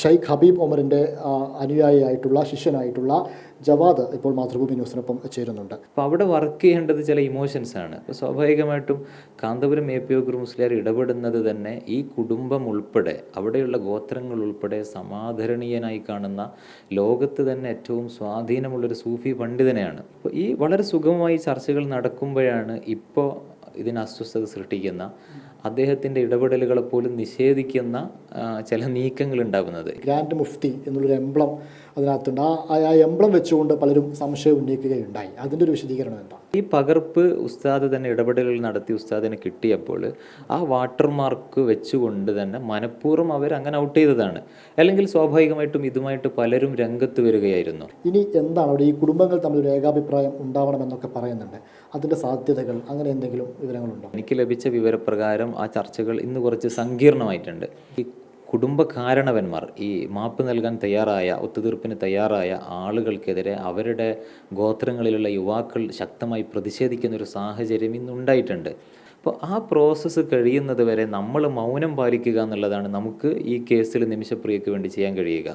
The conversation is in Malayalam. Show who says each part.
Speaker 1: ഷെയ്ഖ് ഹബീബ് ഒമറിൻ്റെ അനുയായിയായിട്ടുള്ള ശിഷ്യനായിട്ടുള്ള ജവാദ് ഇപ്പോൾ മാതൃഭൂമി ന്യൂസിനൊപ്പം ചേരുന്നുണ്ട്.
Speaker 2: അപ്പോൾ അവിടെ വർക്ക് ചെയ്യേണ്ടത് ചില ഇമോഷൻസാണ്. അപ്പോൾ സ്വാഭാവികമായിട്ടും കാന്തപുരം എ പി ബക്കർ മുസ്ലിയാർ ഇടപെടുന്നത് തന്നെ ഈ കുടുംബം ഉൾപ്പെടെ അവിടെയുള്ള ഗോത്രങ്ങൾ ഉൾപ്പെടെ സമാദരണീയനായി കാണുന്ന ലോകത്ത് തന്നെ ഏറ്റവും സ്വാധീനമുള്ളൊരു സൂഫി പണ്ഡിതനെയാണ്. അപ്പോൾ ഈ വളരെ സുഗമമായി ചർച്ചകൾ നടക്കുമ്പോഴാണ് ഇപ്പോൾ ഇതിന് അസ്വസ്ഥത സൃഷ്ടിക്കുന്ന അദ്ദേഹത്തിൻ്റെ ഇടപെടലുകളെ പോലും നിഷേധിക്കുന്ന ചില നീക്കങ്ങൾ ഉണ്ടാകുന്നത്.
Speaker 1: ഗ്രാൻഡ് മുഫ്തി എന്നുള്ളൊരു എംബ്ലം അതിനകത്തുണ്ട്. ആ എംബ്ലം വെച്ചുകൊണ്ട് പലരും സംശയം ഉന്നയിക്കുകയുണ്ടായി. അതിൻ്റെ ഒരു വിശദീകരണം എന്താ?
Speaker 2: ഈ പകർപ്പ് ഉസ്താദ് തന്നെ ഇടപെടലുകൾ നടത്തി ഉസ്താദിനെ കിട്ടിയപ്പോൾ ആ വാട്ടർമാർക്ക് വെച്ചുകൊണ്ട് തന്നെ മനഃപൂർവ്വം അവർ അങ്ങനെ ഔട്ട് ചെയ്തതാണ്. അല്ലെങ്കിൽ സ്വാഭാവികമായിട്ടും ഇതുമായിട്ട് പലരും രംഗത്ത് വരികയായിരുന്നു.
Speaker 1: ഇനി എന്താണ് അവിടെ ഈ കുടുംബങ്ങൾ തമ്മിൽ ഒരു ഏകാഭിപ്രായം ഉണ്ടാവണമെന്നൊക്കെ പറയുന്നുണ്ട്. അതിൻ്റെ സാധ്യതകൾ അങ്ങനെ എന്തെങ്കിലും വിവരങ്ങളുണ്ടോ?
Speaker 2: എനിക്ക് ലഭിച്ച വിവരപ്രകാരം ആ ചർച്ചകൾ ഇന്ന് കുറച്ച് സങ്കീർണമായിട്ടുണ്ട്. ഈ കുടുംബകാരണവന്മാർ ഈ മാപ്പ് നൽകാൻ തയ്യാറായ, ഒത്തുതീർപ്പിന് തയ്യാറായ ആളുകൾക്കെതിരെ അവരുടെ ഗോത്രങ്ങളിലുള്ള യുവാക്കൾ ശക്തമായി പ്രതിഷേധിക്കുന്ന ഒരു സാഹചര്യം ഇന്നുണ്ടായിട്ടുണ്ട്. അപ്പോൾ ആ പ്രോസസ്സ് കഴിയുന്നത് വരെ നമ്മൾ മൗനം പാലിക്കുക എന്നുള്ളതാണ് നമുക്ക് ഈ കേസിൽ നിമിഷപ്രിയയ്ക്ക് വേണ്ടി ചെയ്യാൻ കഴിയുക.